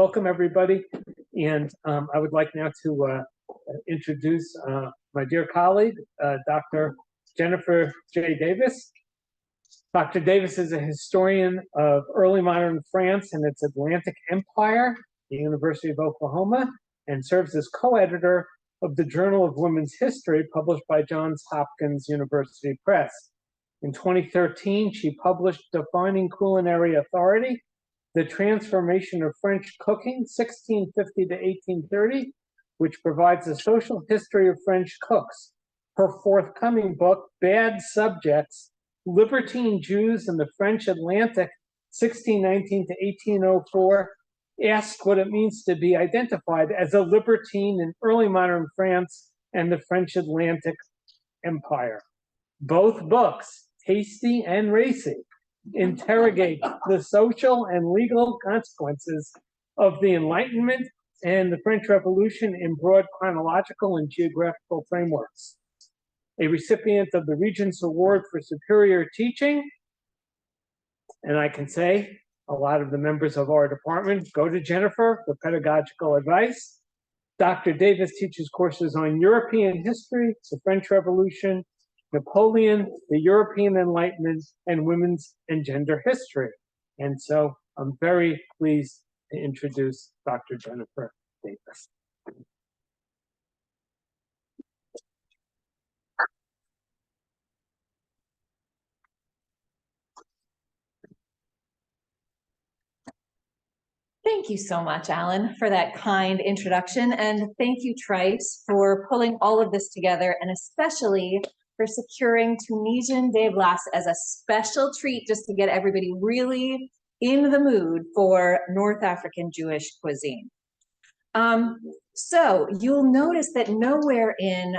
Welcome, everybody. And I would like now to introduce my dear colleague, Dr. Jennifer J. Davis. Dr. Davis is a historian of early modern France and its Atlantic Empire, the University of Oklahoma, and serves as co-editor of the Journal of Women's History, published by Johns Hopkins University Press. In 2013, she published Defining Culinary Authority, The Transformation of French Cooking, 1650 to 1830, which provides a social history of French cooks. Her forthcoming book, Bad Subjects, Libertine Jews in the French Atlantic, 1619 to 1804, asks what it means to be identified as a libertine in early modern France and the French Atlantic Empire. Both books, tasty and racy, interrogate the social and legal consequences of the Enlightenment and the French Revolution in broad chronological and geographical frameworks. A recipient of the Regents Award for Superior Teaching, and I can say a lot of the members of our department go to Jennifer for pedagogical advice. Dr. Davis teaches courses on European history, the French Revolution, Napoleon, the European Enlightenment, and women's and gender history. And so I'm very pleased to introduce Dr. Jennifer Davis. Thank you so much, Alan, for that kind introduction. And thank you, Trice, for pulling all of this together, and especially for securing Tunisian de glace as a special treat, just to get everybody really in the mood for North African Jewish cuisine. So you'll notice that nowhere in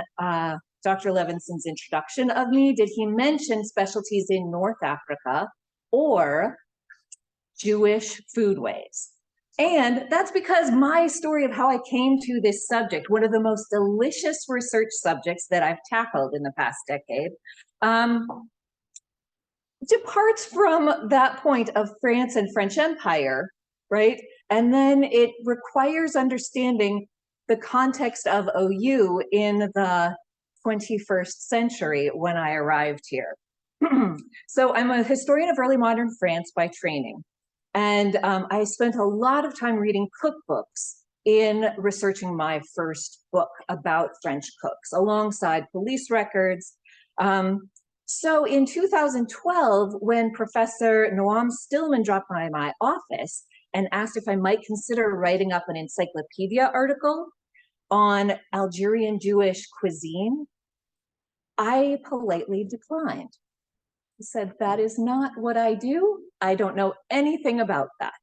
Dr. Levinson's introduction of me did he mention specialties in North Africa or Jewish foodways. And that's because my story of how I came to this subject, one of the most delicious research subjects that I've tackled in the past decade, departs from that point of France and French Empire, right? And then it requires understanding the context of OU in the 21st century when I arrived here. So I'm a historian of early modern France by training. And I spent a lot of time reading cookbooks in researching my first book about French cooks, alongside police records. So in 2012, when Professor Noam Stillman dropped by my office and asked if I might consider writing up an encyclopedia article on Algerian Jewish cuisine, I politely declined. He said, "That is not what I do. I don't know anything about that."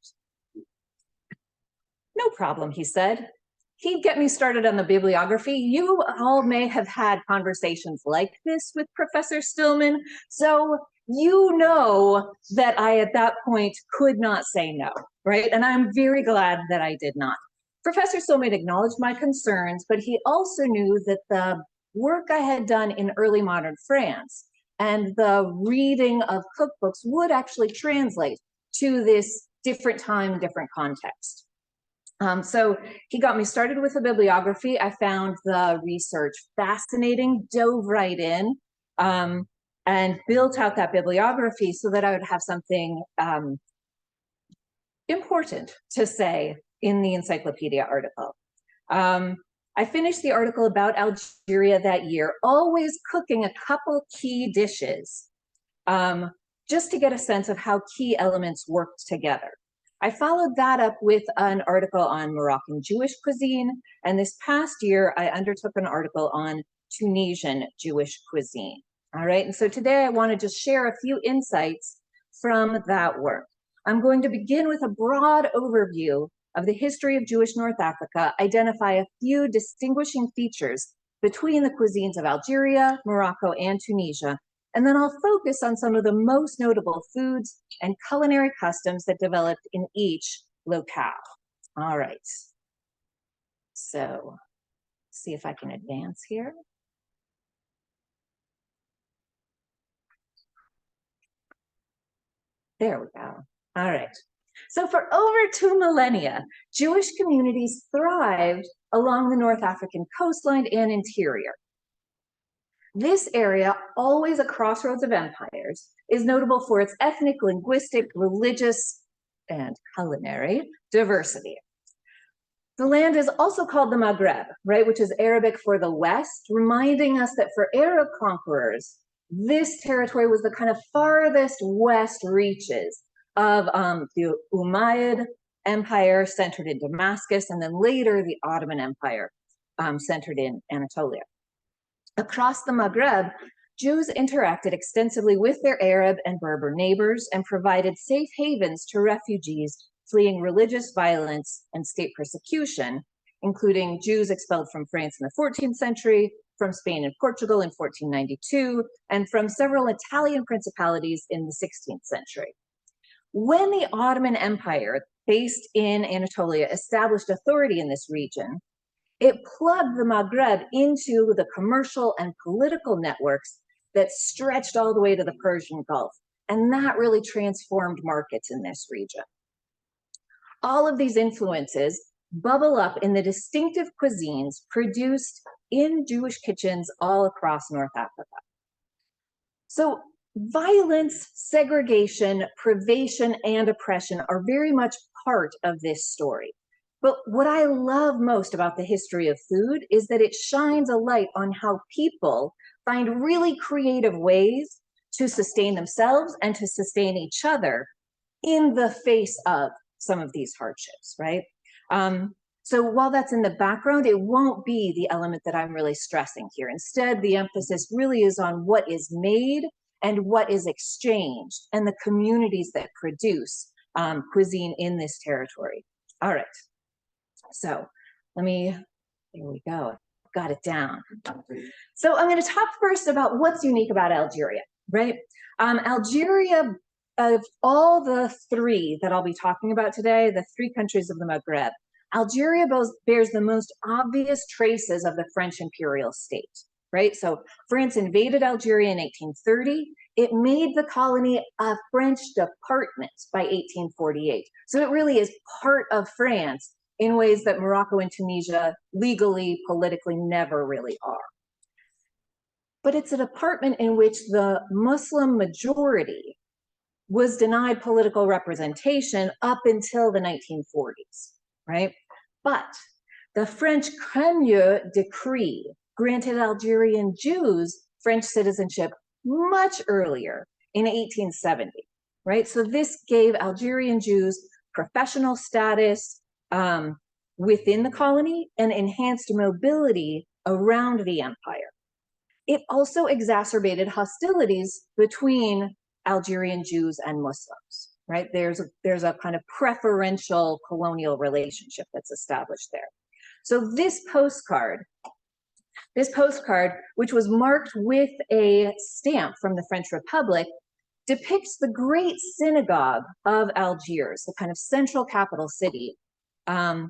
"No problem," he said. He'd get me started on the bibliography. You all may have had conversations like this with Professor Stillman, so you know that I, at that point, could not say no, right? And I'm very glad that I did not. Professor Stillman acknowledged my concerns, but he also knew that the work I had done in early modern France and the reading of cookbooks would actually translate to this different time, different context. So he got me started with a bibliography. I found the research fascinating, dove right in, and built out that bibliography so that I would have something important to say in the encyclopedia article. I finished the article about Algeria that year, always cooking a couple key dishes, just to get a sense of how key elements worked together. I followed that up with an article on Moroccan Jewish cuisine, and this past year I undertook an article on Tunisian Jewish cuisine. All right, and so today I want to just share a few insights from that work. I'm going to begin with a broad overview of the history of Jewish North Africa, identify a few distinguishing features between the cuisines of Algeria, Morocco, and Tunisia, and then I'll focus on some of the most notable foods and culinary customs that developed in each locale. All right, so see if I can advance here. There we go. All right. So for over 2 millennia, Jewish communities thrived along the North African coastline and interior. This area, always a crossroads of empires, is notable for its ethnic, linguistic, religious, and culinary diversity. The land is also called the Maghreb, right, which is Arabic for the West, reminding us that for Arab conquerors, this territory was the kind of farthest west reaches of the Umayyad Empire centered in Damascus, and then later the Ottoman Empire centered in Anatolia. Across the Maghreb, Jews interacted extensively with their Arab and Berber neighbors and provided safe havens to refugees fleeing religious violence and state persecution, including Jews expelled from France in the 14th century, from Spain and Portugal in 1492, and from several Italian principalities in the 16th century. When the Ottoman Empire, based in Anatolia, established authority in this region, it plugged the Maghreb into the commercial and political networks that stretched all the way to the Persian Gulf. And that really transformed markets in this region. All of these influences bubble up in the distinctive cuisines produced in Jewish kitchens all across North Africa. So violence, segregation, privation, and oppression are very much part of this story. But what I love most about the history of food is that it shines a light on how people find really creative ways to sustain themselves and to sustain each other in the face of some of these hardships, right? So while that's in the background, it won't be the element that I'm really stressing here. Instead, the emphasis really is on what is made and what is exchanged and the communities that produce cuisine in this territory. All right, so here we go, got it down. So I'm gonna talk first about what's unique about Algeria, right? Algeria, of all the three that I'll be talking about today, the three countries of the Maghreb, Algeria bears the most obvious traces of the French imperial state, right? So France invaded Algeria in 1830. It made the colony a French department by 1848. So it really is part of France in ways that Morocco and Tunisia legally, politically never really are. But it's a department in which the Muslim majority was denied political representation up until the 1940s, right? But the French Cremieux Decree granted Algerian Jews French citizenship much earlier in 1870, right? So this gave Algerian Jews professional status within the colony and enhanced mobility around the empire. It also exacerbated hostilities between Algerian Jews and Muslims, right? There's a kind of preferential colonial relationship that's established there. So this postcard, which was marked with a stamp from the French Republic, depicts the great synagogue of Algiers, the kind of central capital city. And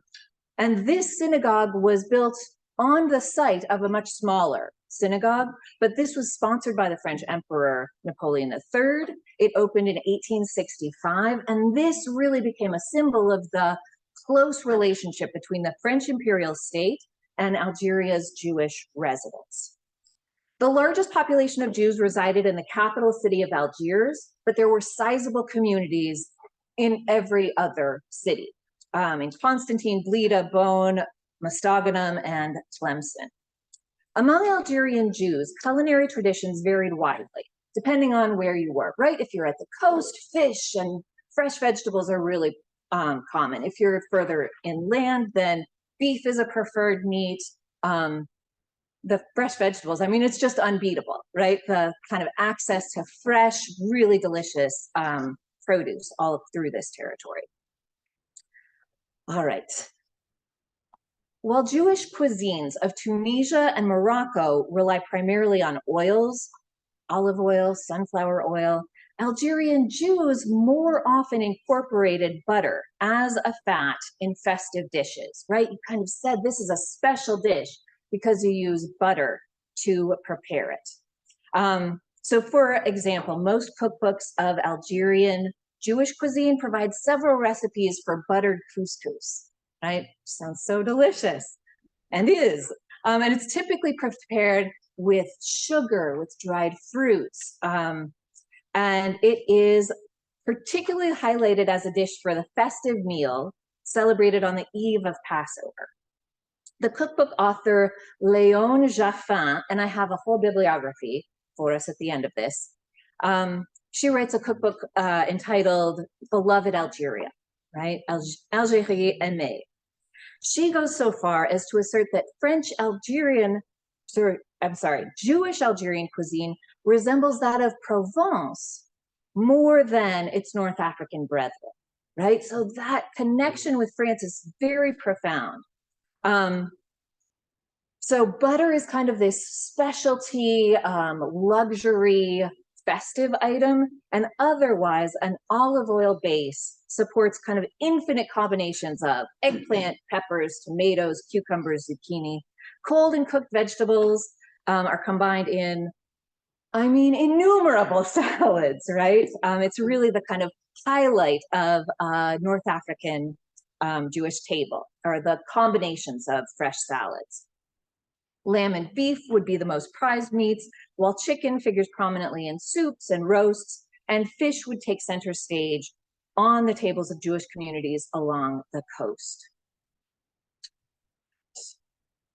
this synagogue was built on the site of a much smaller synagogue, but this was sponsored by the French Emperor Napoleon III. It opened in 1865, and this really became a symbol of the close relationship between the French imperial state and Algeria's Jewish residents. The largest population of Jews resided in the capital city of Algiers, but there were sizable communities in every other city, in Constantine, Blida, Beaune, Mostaganem, and Tlemcen. Among Algerian Jews, culinary traditions varied widely, depending on where you were, right? If you're at the coast, fish and fresh vegetables are really common. If you're further inland, then beef is a preferred meat. The fresh vegetables, I mean, it's just unbeatable, right? The kind of access to fresh, really delicious produce all through this territory. All right. While Jewish cuisines of Tunisia and Morocco rely primarily on oils, olive oil, sunflower oil, Algerian Jews more often incorporated butter as a fat in festive dishes, right? You kind of said this is a special dish because you use butter to prepare it. So for example, most cookbooks of Algerian Jewish cuisine provides several recipes for buttered couscous, right? Sounds so delicious, and is. And it's typically prepared with sugar, with dried fruits. And it is particularly highlighted as a dish for the festive meal celebrated on the eve of Passover. The cookbook author Léon Jaffin, and I have a whole bibliography for us at the end of this, she writes a cookbook entitled Beloved Algeria, right? Algérie aimée. She goes so far as to assert that Jewish Algerian cuisine resembles that of Provence more than its North African brethren, right? So that connection with France is very profound. So butter is kind of this specialty, luxury, festive item, and otherwise an olive oil base supports kind of infinite combinations of eggplant, peppers, tomatoes, cucumbers, zucchini. Cold and cooked vegetables are combined in, innumerable salads, right? It's really the kind of highlight of North African Jewish table, or the combinations of fresh salads. Lamb and beef would be the most prized meats, while chicken figures prominently in soups and roasts, and fish would take center stage on the tables of Jewish communities along the coast.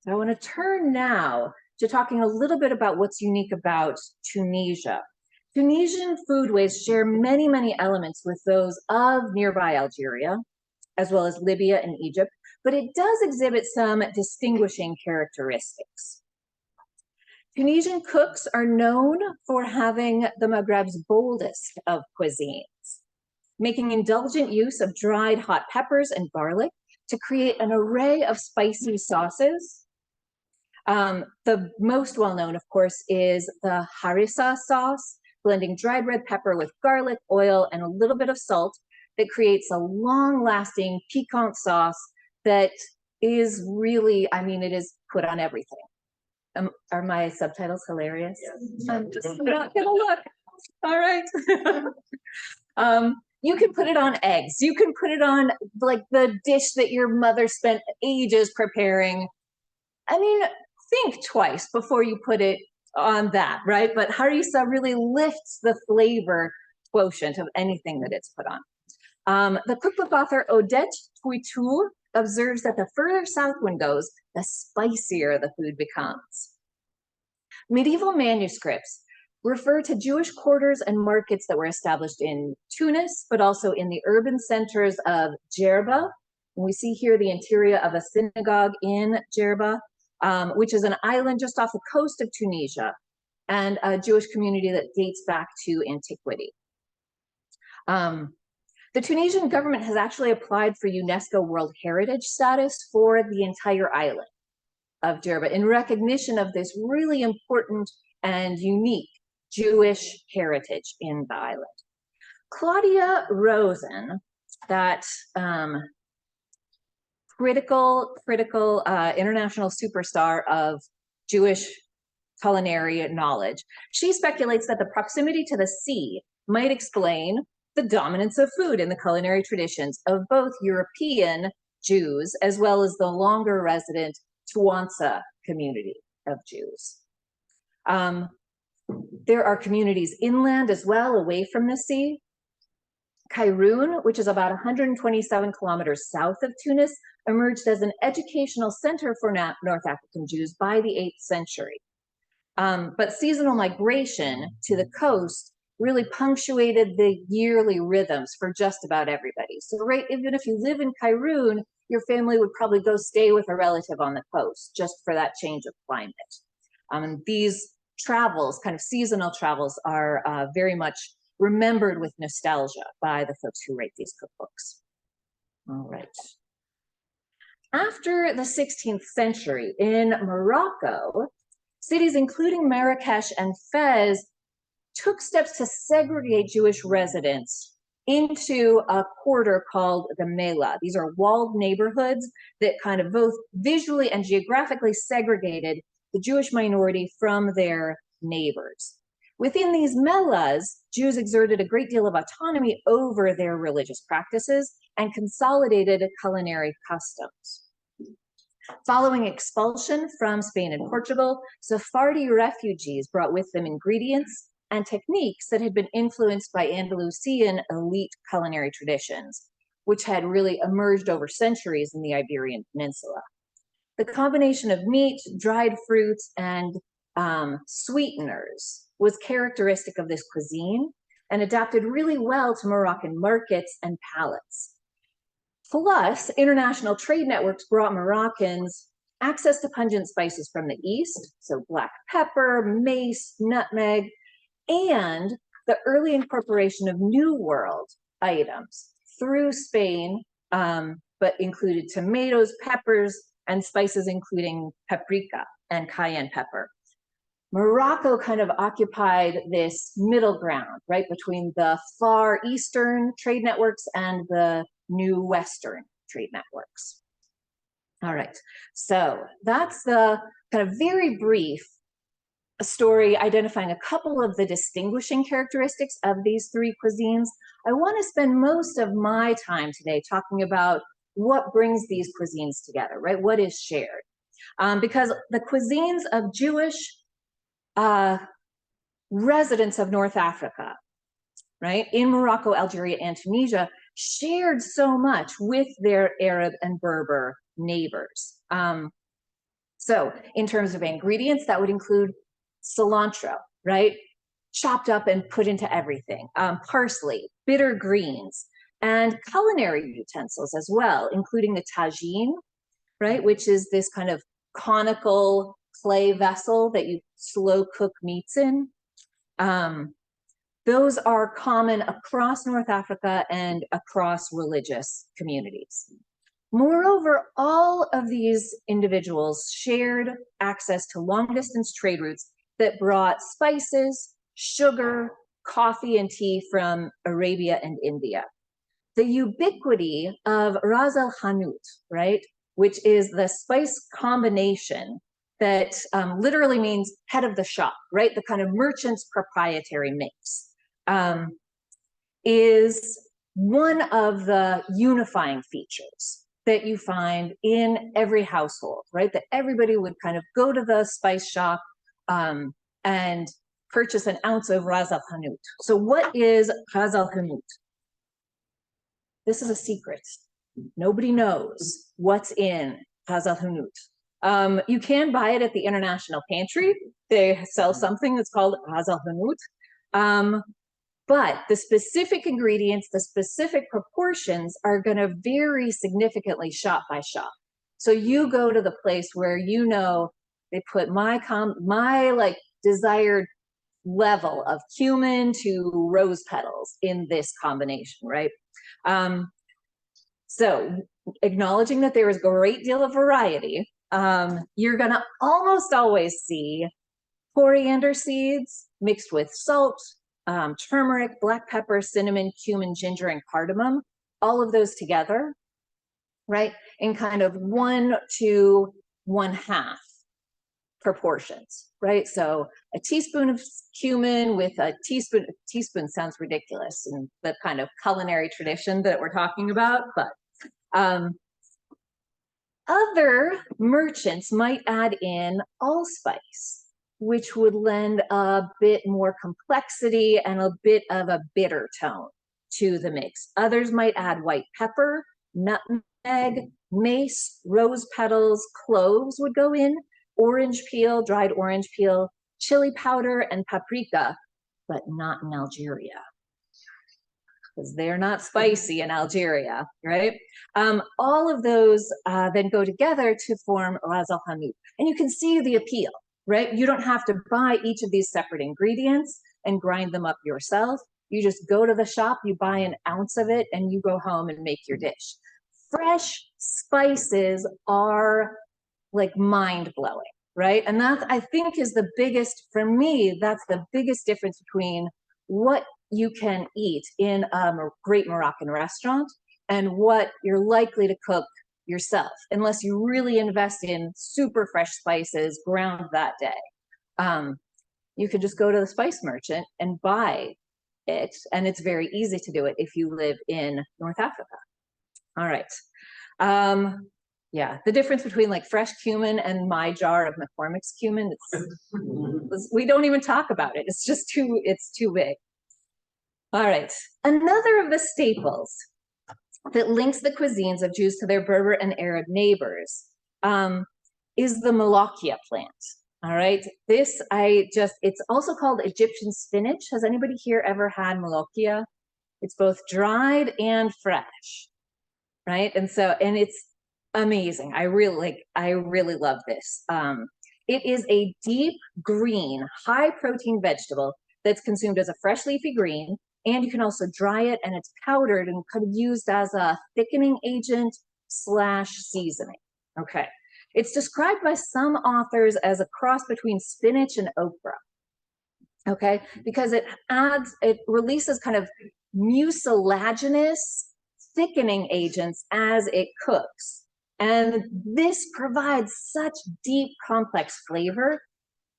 So I want to turn now to talking a little bit about what's unique about Tunisia. Tunisian foodways share many, many elements with those of nearby Algeria, as well as Libya and Egypt, but it does exhibit some distinguishing characteristics. Tunisian cooks are known for having the Maghreb's boldest of cuisines, making indulgent use of dried hot peppers and garlic to create an array of spicy sauces. The most well-known, of course, is the harissa sauce, blending dried red pepper with garlic, oil, and a little bit of salt that creates a long-lasting piquant sauce that is really, it is put on everything. Are my subtitles hilarious? Yes. I'm just not gonna look. All right. You can put it on eggs. You can put it on like the dish that your mother spent ages preparing. Think twice before you put it on that, right? But harissa really lifts the flavor quotient of anything that it's put on. The cookbook author Odette Touitou observes that the further south one goes, the spicier the food becomes. Medieval manuscripts refer to Jewish quarters and markets that were established in Tunis, but also in the urban centers of Djerba. And we see here the interior of a synagogue in Djerba, which is an island just off the coast of Tunisia, and a Jewish community that dates back to antiquity. The Tunisian government has actually applied for UNESCO World Heritage status for the entire island of Djerba in recognition of this really important and unique Jewish heritage in the island. Claudia Rosen, that critical international superstar of Jewish culinary knowledge, she speculates that the proximity to the sea might explain the dominance of food in the culinary traditions of both European Jews as well as the longer resident Tuansa community of Jews. There are communities inland as well, away from the sea. Kairoun, which is about 127 kilometers south of Tunis, emerged as an educational center for North African Jews by the 8th century. But seasonal migration to the coast really punctuated the yearly rhythms for just about everybody. So even if you live in Kairoun, your family would probably go stay with a relative on the coast just for that change of climate. And these travels, kind of seasonal travels, are very much remembered with nostalgia by the folks who write these cookbooks. All right. After the 16th century in Morocco, cities including Marrakesh and Fez took steps to segregate Jewish residents into a quarter called the Mela. These are walled neighborhoods that kind of both visually and geographically segregated the Jewish minority from their neighbors. Within these mellahs, Jews exerted a great deal of autonomy over their religious practices and consolidated culinary customs. Following expulsion from Spain and Portugal, Sephardi refugees brought with them ingredients and techniques that had been influenced by Andalusian elite culinary traditions, which had really emerged over centuries in the Iberian Peninsula. The combination of meat, dried fruits, and sweeteners was characteristic of this cuisine and adapted really well to Moroccan markets and palates. Plus, international trade networks brought Moroccans access to pungent spices from the East, so black pepper, mace, nutmeg, and the early incorporation of New World items through Spain, but included tomatoes, peppers, and spices including paprika and cayenne pepper. Morocco kind of occupied this middle ground, right, between the far Eastern trade networks and the new Western trade networks. All right, so that's the kind of very brief story identifying a couple of the distinguishing characteristics of these three cuisines. I want to spend most of my time today talking about what brings these cuisines together, right? What is shared? Because the cuisines of Jewish residents of North Africa, right, in Morocco, Algeria, and Tunisia, shared so much with their Arab and Berber neighbors. So in terms of ingredients, that would include cilantro, right, chopped up and put into everything, parsley, bitter greens, and culinary utensils as well, including the tagine, right, which is this kind of conical clay vessel that you slow cook meats in. Those are common across North Africa and across religious communities. Moreover, all of these individuals shared access to long-distance trade routes that brought spices, sugar, coffee, and tea from Arabia and India. The ubiquity of Ras el Hanout, right, which is the spice combination that literally means head of the shop, right, the kind of merchant's proprietary mix, is one of the unifying features that you find in every household, right? That everybody would kind of go to the spice shop and purchase an ounce of Ras el Hanout. So what is Ras el Hanout? This is a secret. Nobody knows what's in Ras el Hanout. You can buy it at the International Pantry. They sell something that's called Ras el Hanout. But the specific ingredients, the specific proportions are going to vary significantly shop by shop. So you go to the place where you know they put my like desired level of cumin to rose petals in this combination, right? So acknowledging that there is a great deal of variety, you're going to almost always see coriander seeds mixed with salt, turmeric, black pepper, cinnamon, cumin, ginger, and cardamom, all of those together, right, in kind of 1 to 1/2 proportions, right? So a teaspoon of cumin with a teaspoon sounds ridiculous in the kind of culinary tradition that we're talking about, but other merchants might add in allspice, which would lend a bit more complexity and a bit of a bitter tone to the mix. Others might add white pepper, nutmeg, mace, rose petals, cloves would go in, orange peel, dried orange peel, chili powder, and paprika, but not in Algeria, because they're not spicy in Algeria, right? All of those then go together to form Ras el Hanout. And you can see the appeal, right? You don't have to buy each of these separate ingredients and grind them up yourself. You just go to the shop, you buy an ounce of it, and you go home and make your dish. Fresh spices are like mind-blowing, right? And that, I think, is the biggest, for me, that's the biggest difference between what you can eat in a great Moroccan restaurant and what you're likely to cook yourself, unless you really invest in super fresh spices ground that day. you can just go to the spice merchant and buy it. And it's very easy to do it if you live in North Africa. All right. Yeah, the difference between like fresh cumin and my jar of McCormick's cumin, we don't even talk about it. It's just it's too big. All right. Another of the staples that links the cuisines of Jews to their Berber and Arab neighbors is the Molokhia plant. All right. It's also called Egyptian spinach. Has anybody here ever had Molokhia? It's both dried and fresh, right? And it's amazing. I really love this. It is a deep green, high protein vegetable that's consumed as a fresh leafy green, and you can also dry it, and it's powdered and kind of used as a thickening agent / seasoning. Okay. It's described by some authors as a cross between spinach and okra. Okay, because it releases kind of mucilaginous thickening agents as it cooks. And this provides such deep, complex flavor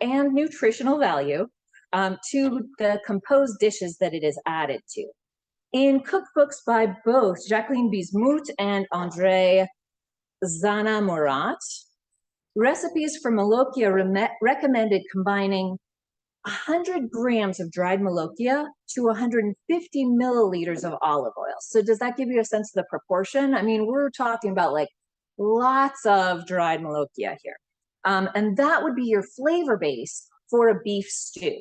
and nutritional value to the composed dishes that it is added to. In cookbooks by both Jacqueline Bismuth and André Zana-Morat, recipes for Molokhia recommended combining 100 grams of dried Molokhia to 150 milliliters of olive oil. So does that give you a sense of the proportion? I mean, we're talking about like lots of dried Molokhia here. And that would be your flavor base for a beef stew.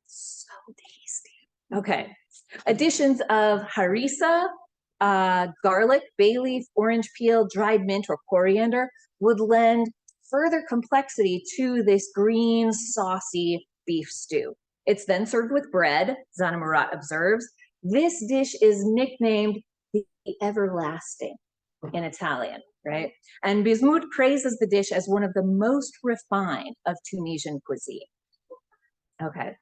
So tasty. Okay. Additions of harissa, garlic, bay leaf, orange peel, dried mint, or coriander would lend further complexity to this green, saucy beef stew. It's then served with bread, Zana-Morat observes. This dish is nicknamed the everlasting in Italian, right? And Bismuth praises the dish as one of the most refined of Tunisian cuisine. Okay,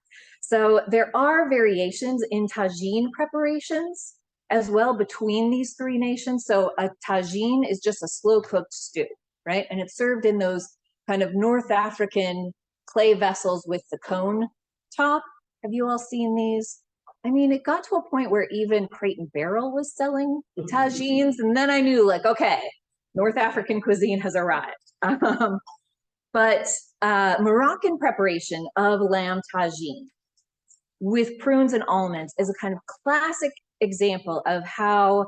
so there are variations in tagine preparations as well between these three nations. So a tagine is just a slow-cooked stew, right? And it's served in those kind of North African clay vessels with the cone top. Have you all seen these? I mean, it got to a point where even Crate and Barrel was selling tagines, and then I knew, like, okay, North African cuisine has arrived. But Moroccan preparation of lamb tagine with prunes and almonds is a kind of classic example of how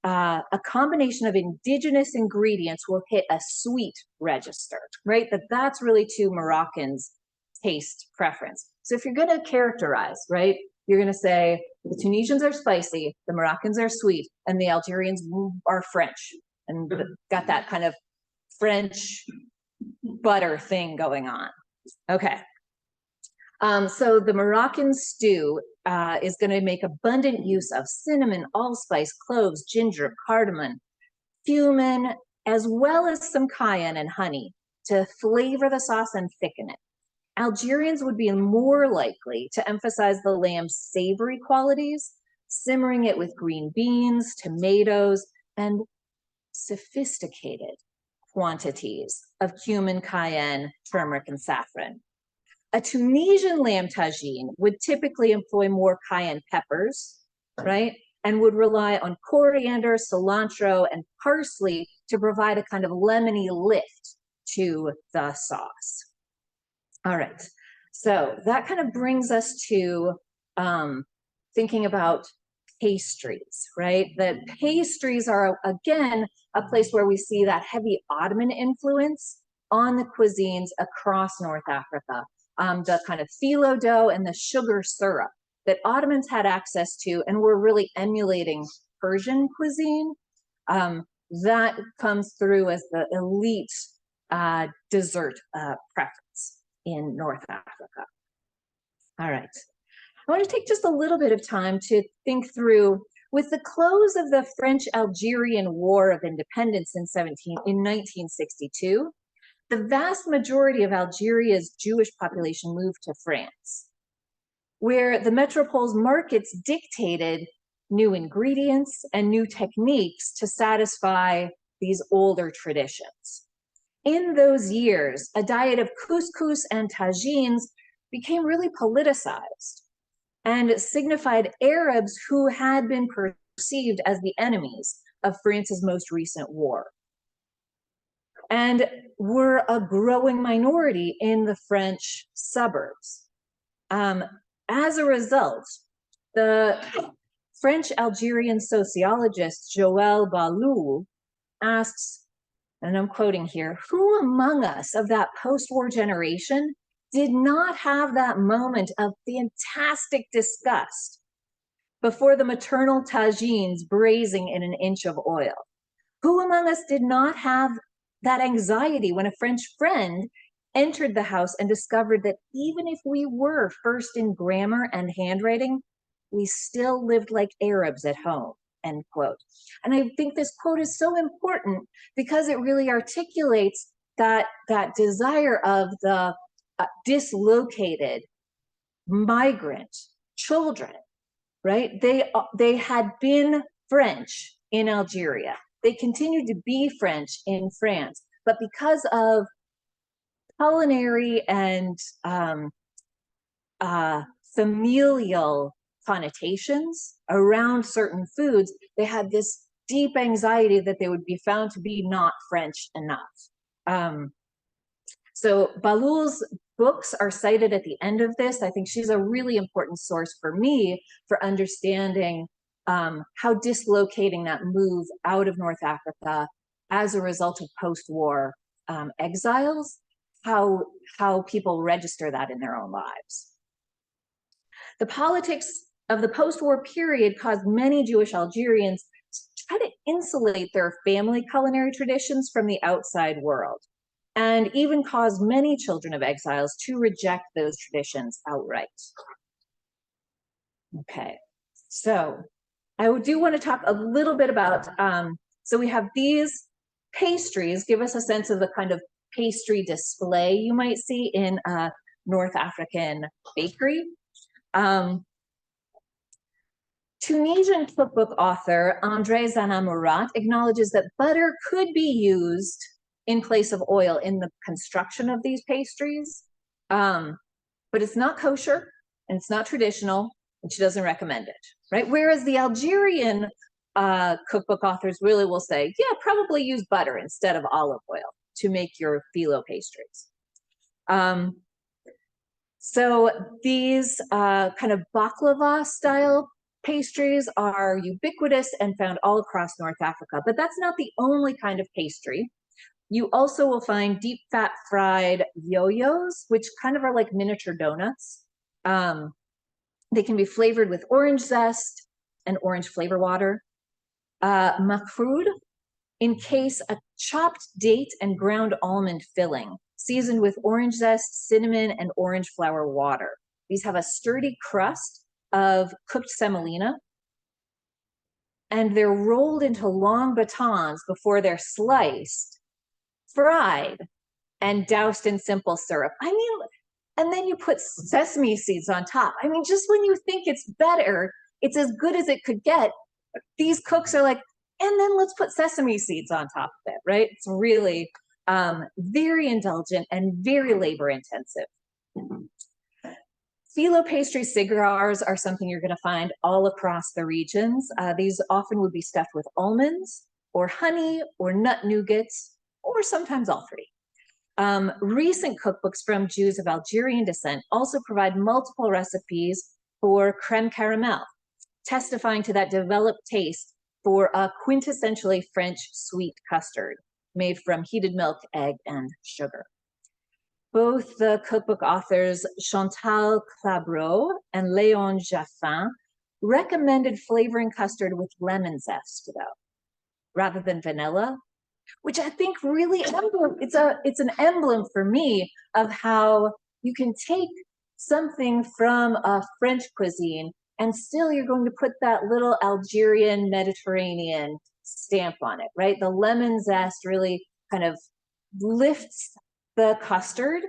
a combination of indigenous ingredients will hit a sweet register, right? That's really to Moroccans' taste preference. So if you're going to characterize, right, you're going to say the Tunisians are spicy, the Moroccans are sweet, and the Algerians are French, and got that kind of French butter thing going on. Okay. So the Moroccan stew is going to make abundant use of cinnamon, allspice, cloves, ginger, cardamom, cumin, as well as some cayenne and honey to flavor the sauce and thicken it. Algerians would be more likely to emphasize the lamb's savory qualities, simmering it with green beans, tomatoes, and sophisticated quantities of cumin, cayenne, turmeric, and saffron. A Tunisian lamb tagine would typically employ more cayenne peppers, right? And would rely on coriander, cilantro, and parsley to provide a kind of lemony lift to the sauce. All right, so that kind of brings us to thinking about pastries, right? The pastries are, again, a place where we see that heavy Ottoman influence on the cuisines across North Africa. The kind of phyllo dough and the sugar syrup that Ottomans had access to and were really emulating Persian cuisine. That comes through as the elite dessert preference in North Africa. All right. I want to take just a little bit of time to think through, with the close of the French-Algerian War of Independence in 1962, the vast majority of Algeria's Jewish population moved to France, where the metropole's markets dictated new ingredients and new techniques to satisfy these older traditions. In those years, a diet of couscous and tagines became really politicized and signified Arabs who had been perceived as the enemies of France's most recent war, and were a growing minority in the French suburbs. As a result, the French Algerian sociologist Joël Baloul asks, and I'm quoting here, who among us of that post-war generation did not have that moment of fantastic disgust before the maternal tagines braising in an inch of oil? Who among us did not have that anxiety when a French friend entered the house and discovered that even if we were first in grammar and handwriting, we still lived like Arabs at home, end quote. And I think this quote is so important because it really articulates that desire of the dislocated migrant children, right? They had been French in Algeria. They continued to be French in France, but because of culinary and familial connotations around certain foods, they had this deep anxiety that they would be found to be not French enough. So Baloul's books are cited at the end of this. I think she's a really important source for me for understanding how dislocating that move out of North Africa as a result of post-war exiles, how people register that in their own lives. The politics of the post-war period caused many Jewish Algerians to try to insulate their family culinary traditions from the outside world, and even caused many children of exiles to reject those traditions outright. Okay, so I do want to talk a little bit about, so we have these pastries, give us a sense of the kind of pastry display you might see in a North African bakery. Tunisian cookbook author André Zana acknowledges that butter could be used in place of oil in the construction of these pastries, but it's not kosher and it's not traditional, and she doesn't recommend it, right? Whereas the Algerian cookbook authors really will say, yeah, probably use butter instead of olive oil to make your phyllo pastries. So these kind of baklava style pastries are ubiquitous and found all across North Africa, but that's not the only kind of pastry. You also will find deep fat fried yo-yos, which kind of are like miniature donuts. They can be flavored with orange zest and orange flavor water. Makroud, encase a chopped date and ground almond filling, seasoned with orange zest, cinnamon, and orange flower water. These have a sturdy crust of cooked semolina, and they're rolled into long batons before they're sliced, fried, and doused in simple syrup. I mean, and then you put sesame seeds on top. I mean, just when you think it's better, it's as good as it could get, these cooks are like, and then let's put sesame seeds on top of it, right? It's really very indulgent and very labor intensive. Phyllo pastry cigars are something you're going to find all across the regions. These often would be stuffed with almonds or honey or nut nougats, or sometimes all three. Recent cookbooks from Jews of Algerian descent also provide multiple recipes for creme caramel, testifying to that developed taste for a quintessentially French sweet custard made from heated milk, egg, and sugar. Both the cookbook authors Chantal Clabreau and Léon Jaffin recommended flavoring custard with lemon zest, though, rather than vanilla, which I think really, it's an emblem for me of how you can take something from a French cuisine and still you're going to put that little Algerian Mediterranean stamp on it, right? The lemon zest really kind of lifts the custard,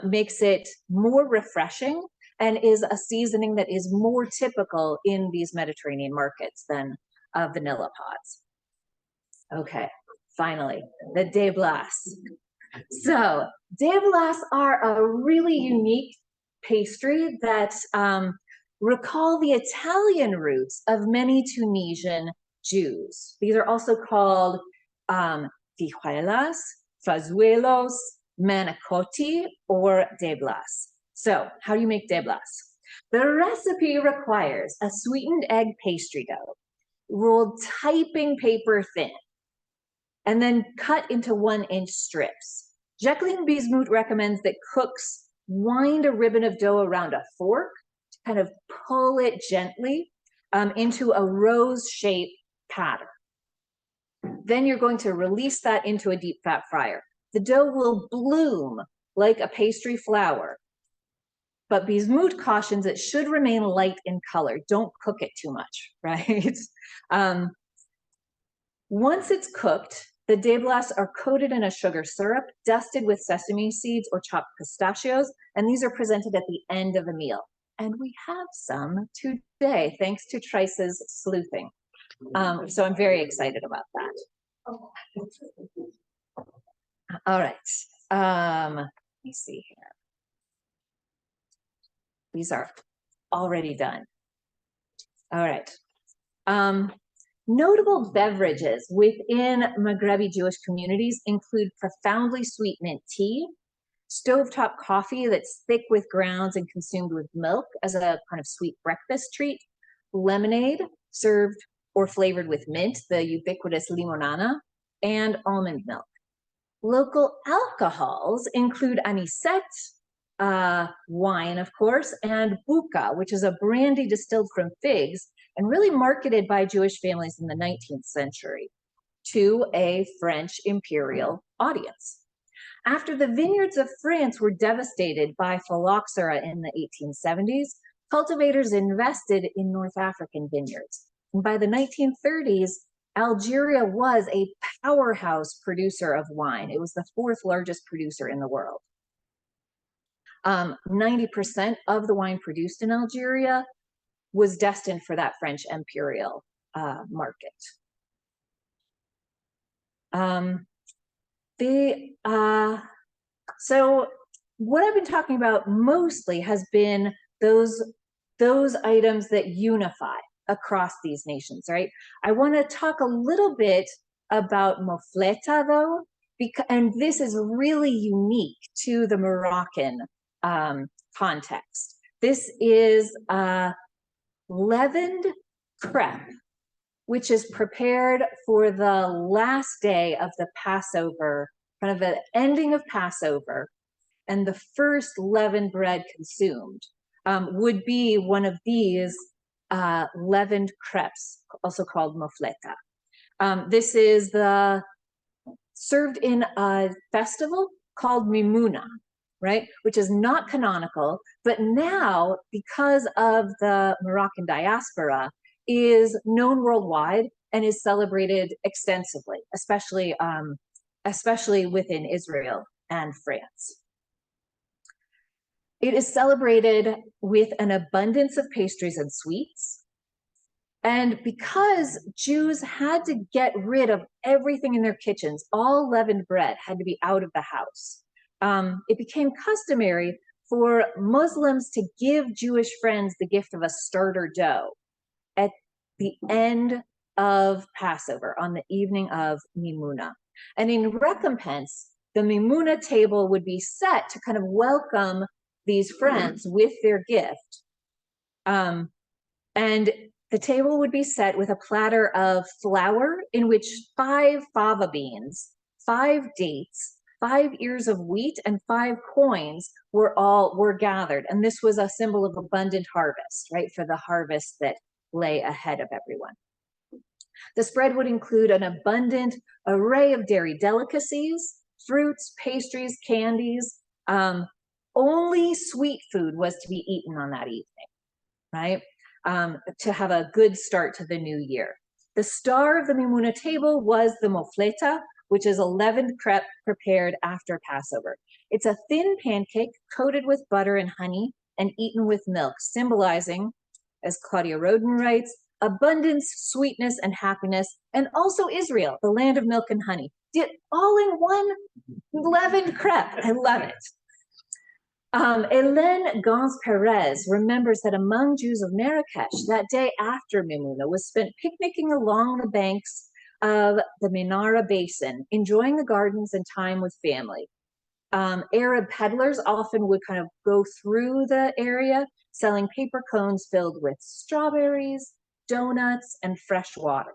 makes it more refreshing, and is a seasoning that is more typical in these Mediterranean markets than vanilla pods. Okay, finally, the déblaces. So déblaces are a really unique pastry that recall the Italian roots of many Tunisian Jews. These are also called tijuelas, fazuelos, manicotti, or deblas. So how do you make deblas? The recipe requires a sweetened egg pastry dough, rolled typing paper thin, and then cut into 1-inch strips. Jacqueline Bismuth recommends that cooks wind a ribbon of dough around a fork to kind of pull it gently into a rose-shaped pattern. Then you're going to release that into a deep fat fryer. The dough will bloom like a pastry flour, but Bismuth cautions it should remain light in color. Don't cook it too much, right? Once it's cooked, the deblas are coated in a sugar syrup, dusted with sesame seeds or chopped pistachios, and these are presented at the end of a meal. And we have some today, thanks to Trice's sleuthing. So I'm very excited about that. All right, let me see here. These are already done. All right. Notable beverages within Maghrebi Jewish communities include profoundly sweet mint tea, stovetop coffee that's thick with grounds and consumed with milk as a kind of sweet breakfast treat, lemonade served or flavored with mint, the ubiquitous limonana, and almond milk. Local alcohols include anisette, wine, of course, and buka, which is a brandy distilled from figs and really marketed by Jewish families in the 19th century to a French imperial audience. After the vineyards of France were devastated by phylloxera in the 1870s, cultivators invested in North African vineyards. And by the 1930s, Algeria was a powerhouse producer of wine. It was the 4th largest producer in the world. 90% of the wine produced in Algeria was destined for that French imperial market. So what I've been talking about mostly has been those items that unify across these nations, right? I want to talk a little bit about mofleta though, and this is really unique to the Moroccan context. This is leavened crepe, which is prepared for the last day of the Passover, kind of the ending of Passover, and the first leavened bread consumed would be one of these leavened crepes, also called mofleta. This is served in a festival called Mimuna, right? Which is not canonical, but now, because of the Moroccan diaspora, is known worldwide and is celebrated extensively, especially within Israel and France. It is celebrated with an abundance of pastries and sweets. And because Jews had to get rid of everything in their kitchens, all leavened bread had to be out of the house. It became customary for Muslims to give Jewish friends the gift of a starter dough at the end of Passover, on the evening of Mimuna. And in recompense, the Mimuna table would be set to kind of welcome these friends with their gift. And the table would be set with a platter of flour in which 5 fava beans, 5 dates, 5 ears of wheat, and 5 coins were gathered. And this was a symbol of abundant harvest, right? For the harvest that lay ahead of everyone. The spread would include an abundant array of dairy delicacies, fruits, pastries, candies. Only sweet food was to be eaten on that evening, right? To have a good start to the new year. The star of the Mimuna table was the mofleta, which is a leavened crepe prepared after Passover. It's a thin pancake coated with butter and honey and eaten with milk, symbolizing, as Claudia Roden writes, abundance, sweetness, and happiness, and also Israel, the land of milk and honey. All in one leavened crepe. I love it. Hélène Gans Perez remembers that among Jews of Marrakesh, that day after Mimouna was spent picnicking along the banks of the Minara Basin, enjoying the gardens and time with family. Arab peddlers often would kind of go through the area selling paper cones filled with strawberries, donuts, and fresh water.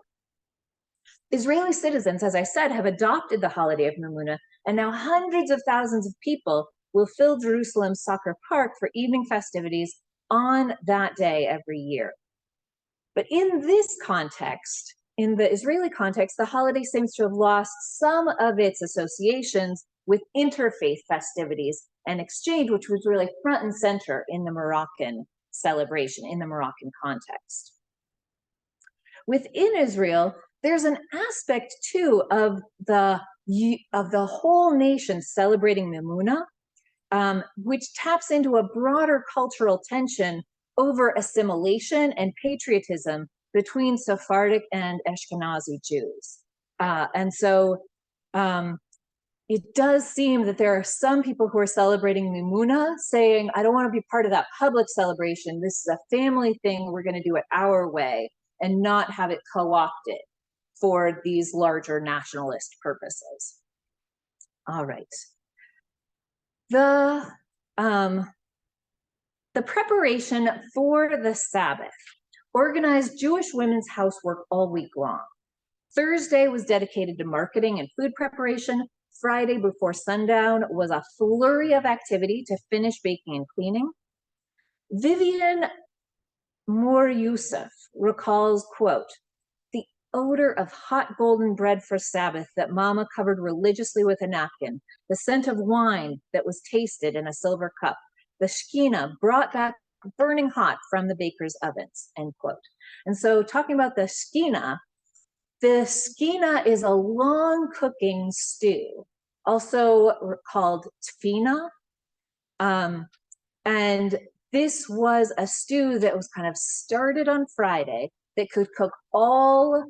Israeli citizens, as I said, have adopted the holiday of Mimouna, and now hundreds of thousands of people will fill Jerusalem's Soccer Park for evening festivities on that day every year. But in this context, in the Israeli context, the holiday seems to have lost some of its associations with interfaith festivities and exchange, which was really front and center in the Moroccan celebration, in the Moroccan context. Within Israel, there's an aspect too of the whole nation celebrating Mimouna, which taps into a broader cultural tension over assimilation and patriotism between Sephardic and Ashkenazi Jews. And so it does seem that there are some people who are celebrating Mimouna saying, I don't want to be part of that public celebration. This is a family thing. We're going to do it our way and not have it co-opted for these larger nationalist purposes. All right. The preparation for the Sabbath organized Jewish women's housework all week long. Thursday was dedicated to marketing and food preparation. Friday before sundown was a flurry of activity to finish baking and cleaning. Vivian Moore Youssef recalls, quote, the odor of hot golden bread for Sabbath that Mama covered religiously with a napkin, the scent of wine that was tasted in a silver cup, the shkina brought back burning hot from the baker's ovens, end quote. And so talking about the shkina is a long cooking stew, also called tfina. And this was a stew that was kind of started on Friday that could cook all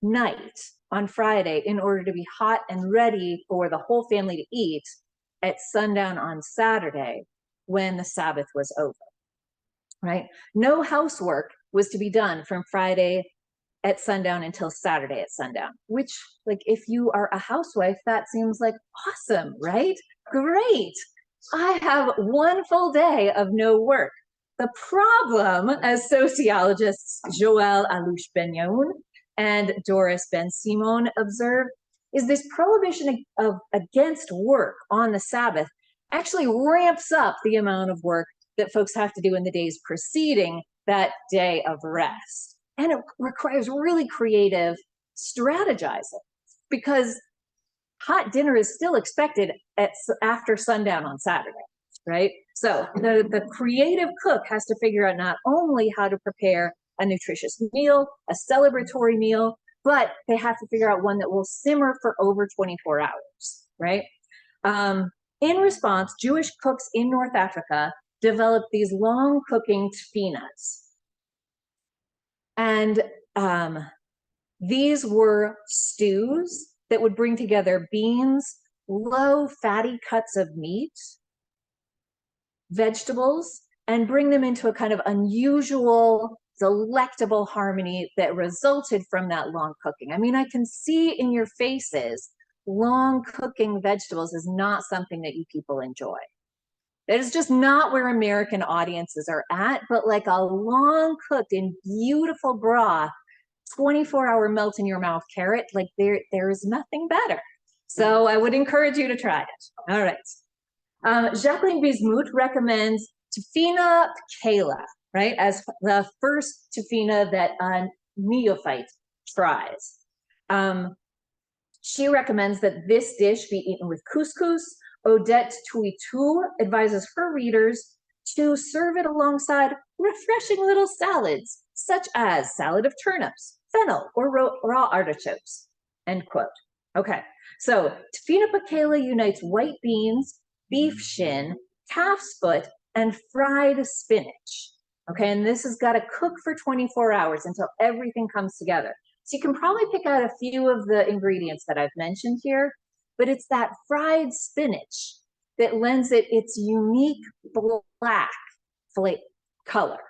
night on Friday in order to be hot and ready for the whole family to eat at sundown on Saturday when the Sabbath was over, right? No housework was to be done from Friday at sundown until Saturday at sundown, which, like, if you are a housewife, that seems like awesome, right? Great. I have one full day of no work. The problem, as sociologists Joël Alouche-Benyoun and Doris Ben-Simon observe, is this prohibition against work on the Sabbath actually ramps up the amount of work that folks have to do in the days preceding that day of rest. And it requires really creative strategizing because hot dinner is still expected after sundown on Saturday, right? So the creative cook has to figure out not only how to prepare a nutritious meal, a celebratory meal, but they have to figure out one that will simmer for over 24 hours, right? In response, Jewish cooks in North Africa developed these long cooking tfinas. And these were stews that would bring together beans, low fatty cuts of meat, vegetables, and bring them into a kind of unusual, delectable harmony that resulted from that long cooking. I mean, I can see in your faces, long cooking vegetables is not something that you people enjoy. That is just not where American audiences are at, but like a long cooked in beautiful broth, 24-hour melt in your mouth carrot, like there is nothing better. So I would encourage you to try it. All right. Jacqueline Bismuth recommends tfina pekela, right, as the first tfina that a neophyte tries. She recommends that this dish be eaten with couscous. Odette Tuitou advises her readers to serve it alongside refreshing little salads, such as salad of turnips, fennel, or raw artichokes, end quote. Okay, so tfina pekela unites white beans, beef shin, calf's foot, and fried spinach. Okay, and this has got to cook for 24 hours until everything comes together. So you can probably pick out a few of the ingredients that I've mentioned here, but it's that fried spinach that lends it its unique black color.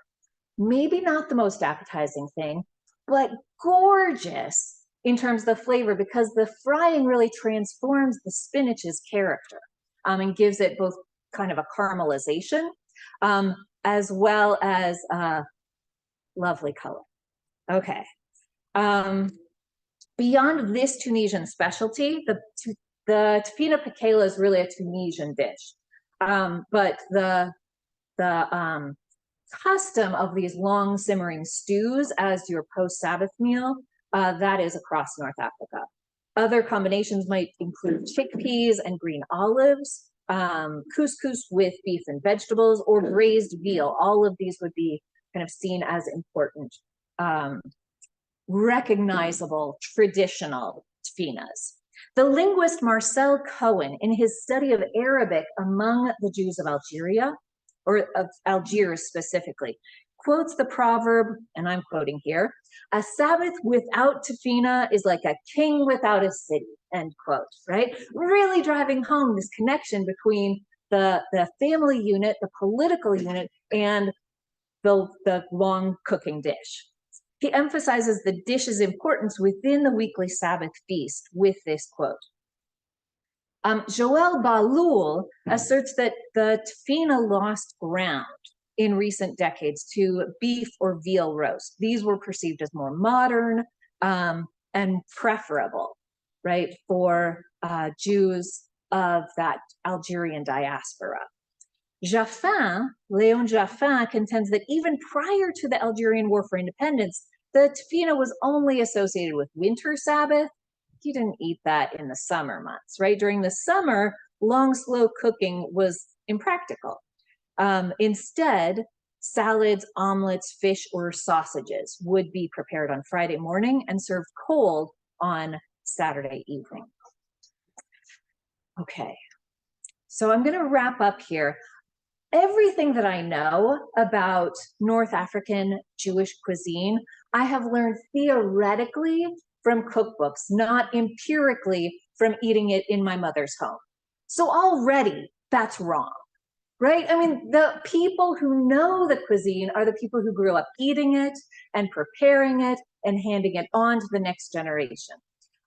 Maybe not the most appetizing thing, but gorgeous in terms of the flavor, because the frying really transforms the spinach's character and gives it both kind of a caramelization as well as lovely color. Okay. Beyond this Tunisian specialty, the tfina pakela is really a Tunisian dish, but the custom of these long simmering stews as your post-Sabbath meal, that is across North Africa. Other combinations might include chickpeas and green olives, couscous with beef and vegetables, or braised veal. All of these would be kind of seen as important, recognizable, traditional tfinas. The linguist Marcel Cohen, in his study of Arabic among the Jews of Algeria, or of Algiers specifically, quotes the proverb, and I'm quoting here, "A Sabbath without tfina is like a king without a city," end quote, right? Really driving home this connection between the family unit, the political unit, and the long cooking dish. He emphasizes the dish's importance within the weekly Sabbath feast with this quote. Joël Baloul asserts that the tfina lost ground in recent decades to beef or veal roast. These were perceived as more modern and preferable, right, for Jews of that Algerian diaspora. Léon Jaffin contends that even prior to the Algerian War for Independence, the tfina was only associated with winter Sabbath. You didn't eat that in the summer months, right? During the summer, long, slow cooking was impractical. Instead, salads, omelets, fish, or sausages would be prepared on Friday morning and served cold on Saturday evening. Okay, so I'm gonna wrap up here. Everything that I know about North African Jewish cuisine, I have learned theoretically from cookbooks, not empirically from eating it in my mother's home. So already that's wrong, right? I mean, the people who know the cuisine are the people who grew up eating it and preparing it and handing it on to the next generation.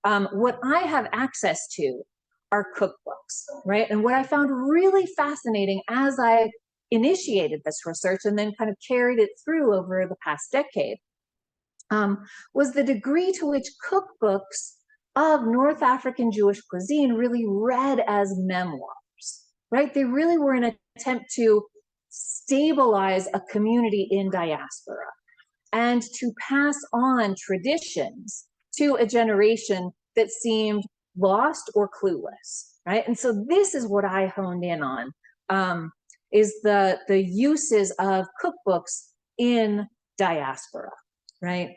What I have access to are cookbooks, right? And what I found really fascinating as I initiated this research and then kind of carried it through over the past decade was the degree to which cookbooks of North African Jewish cuisine really read as memoirs, right? They really were an attempt to stabilize a community in diaspora and to pass on traditions to a generation that seemed lost or clueless, right? And so this is what I honed in on, is the uses of cookbooks in diaspora, right?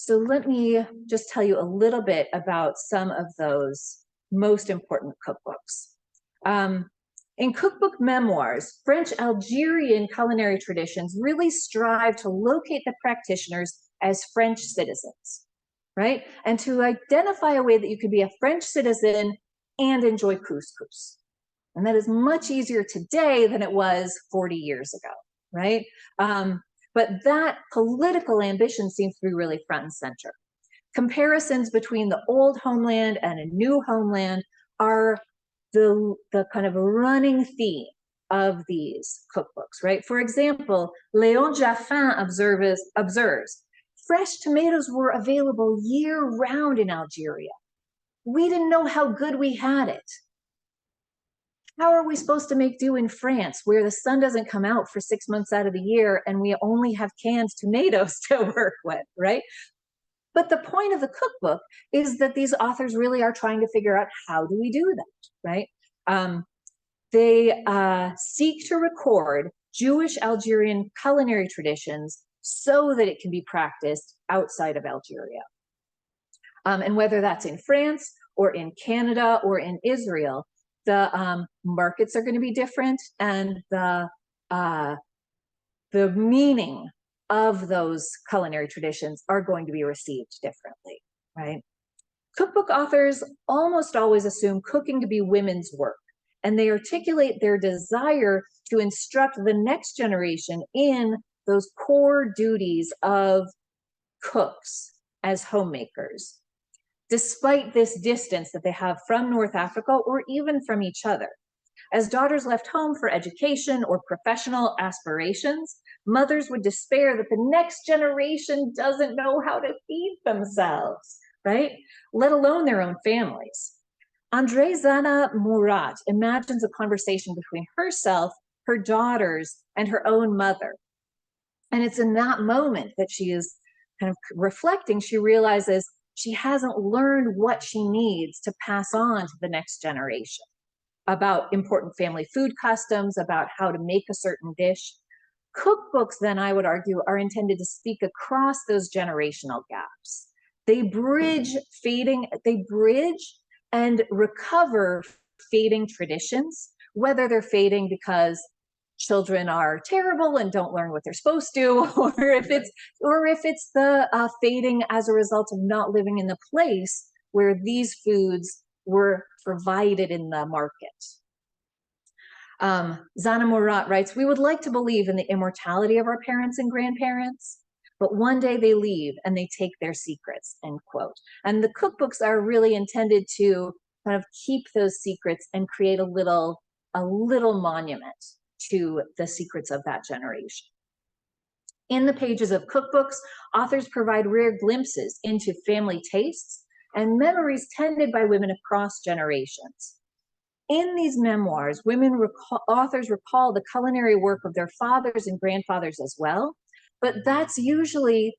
So let me just tell you a little bit about some of those most important cookbooks. In cookbook memoirs, French Algerian culinary traditions really strive to locate the practitioners as French citizens, right? And to identify a way that you could be a French citizen and enjoy couscous. And that is much easier today than it was 40 years ago, right? But that political ambition seems to be really front and center. Comparisons between the old homeland and a new homeland are the kind of running theme of these cookbooks, right? For example, Léon Jaffin observes, fresh tomatoes were available year-round in Algeria. We didn't know how good we had it. How are we supposed to make do in France, where the sun doesn't come out for 6 months out of the year and we only have canned tomatoes to work with, right? But the point of the cookbook is that these authors really are trying to figure out, how do we do that, right? They seek to record Jewish Algerian culinary traditions so that it can be practiced outside of Algeria. And whether that's in France or in Canada or in Israel, the markets are going to be different, and the meaning of those culinary traditions are going to be received differently, right? Cookbook authors almost always assume cooking to be women's work, and they articulate their desire to instruct the next generation in those core duties of cooks as homemakers, despite this distance that they have from North Africa or even from each other. As daughters left home for education or professional aspirations, mothers would despair that the next generation doesn't know how to feed themselves, right? Let alone their own families. Andre Zana Murat imagines a conversation between herself, her daughters, and her own mother. And it's in that moment that she is kind of reflecting, she realizes she hasn't learned what she needs to pass on to the next generation about important family food customs, about how to make a certain dish. Cookbooks, then, I would argue, are intended to speak across those generational gaps. They bridge and recover fading traditions, whether they're fading because children are terrible and don't learn what they're supposed to, or if it's the fading as a result of not living in the place where these foods were provided in the market. Zana Murat writes, "We would like to believe in the immortality of our parents and grandparents, but one day they leave and they take their secrets," end quote. And the cookbooks are really intended to kind of keep those secrets and create a little monument to the secrets of that generation. In the pages of cookbooks, authors provide rare glimpses into family tastes and memories tended by women across generations. In these memoirs, authors recall the culinary work of their fathers and grandfathers as well, but that's usually,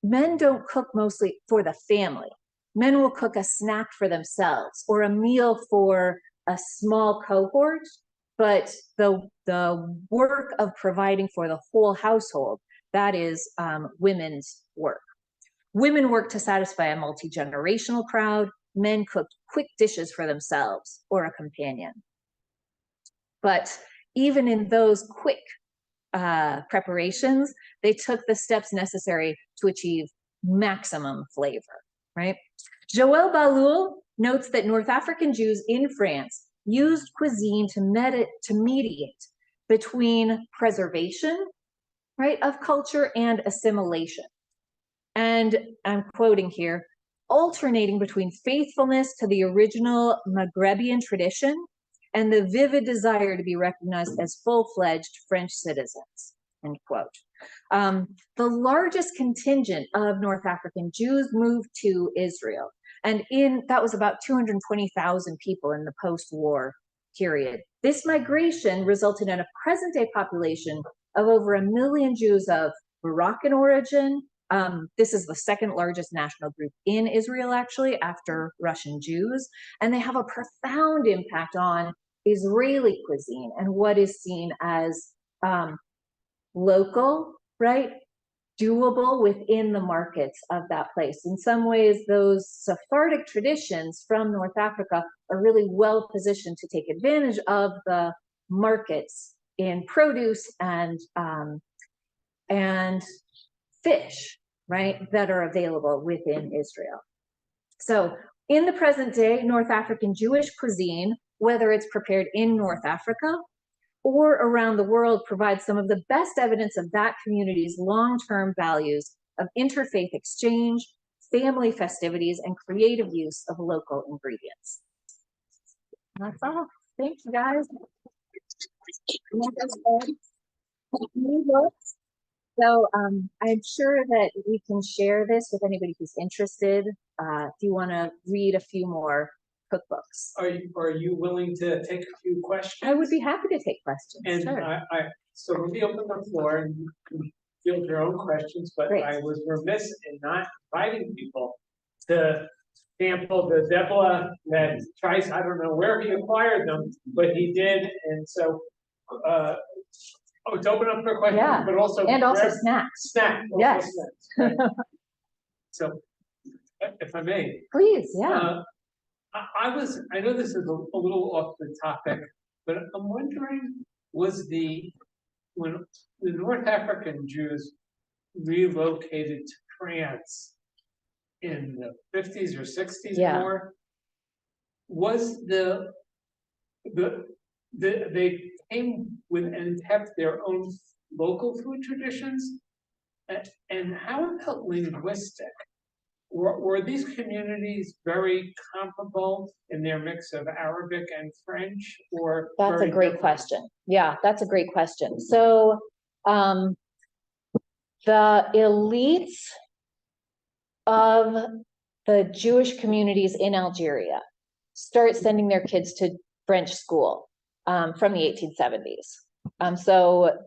men don't cook mostly for the family. Men will cook a snack for themselves or a meal for a small cohort, but the work of providing for the whole household, that is women's work. Women work to satisfy a multi-generational crowd. Men cooked quick dishes for themselves or a companion. But even in those quick preparations, they took the steps necessary to achieve maximum flavor, right? Joël Balloul notes that North African Jews in France used cuisine to mediate between preservation, right, of culture and assimilation. And I'm quoting here, alternating between faithfulness to the original Maghrebian tradition and the vivid desire to be recognized as full-fledged French citizens, end quote. The largest contingent of North African Jews moved to Israel, and that was about 220,000 people in the post-war period. This migration resulted in a present-day population of over 1 million Jews of Moroccan origin. This is the second largest national group in Israel, actually, after Russian Jews, and they have a profound impact on Israeli cuisine and what is seen as local, right, doable within the markets of that place. In some ways, those Sephardic traditions from North Africa are really well positioned to take advantage of the markets in produce and fish, right, that are available within Israel. So in the present day, North African Jewish cuisine, whether it's prepared in North Africa or around the world, provides some of the best evidence of that community's long-term values of interfaith exchange, family festivities, and creative use of local ingredients. That's all. Thank you, guys. So I'm sure that we can share this with anybody who's interested. If you want to read a few more cookbooks. Are you willing to take a few questions? I would be happy to take questions. And sure. So let me open the floor and you can field your own questions, but Great. I was remiss in not inviting people to sample the Debla that tries, I don't know where he acquired them, but he did. And so, to open up for questions, Yeah. but also Snacks. Snacks. Yes. Snacks. Right. So, if I may. Please, yeah. I know this is a little off the topic, but I'm wondering, when the North African Jews relocated to France, in the 50s or 60s Yeah. more, was they came with and kept their own local food traditions? And how about linguistic? Were these communities very comparable in their mix of Arabic and French, or That's a very great different? question. Yeah, that's a great question. So the elites of the Jewish communities in Algeria start sending their kids to French school from the 1870s. So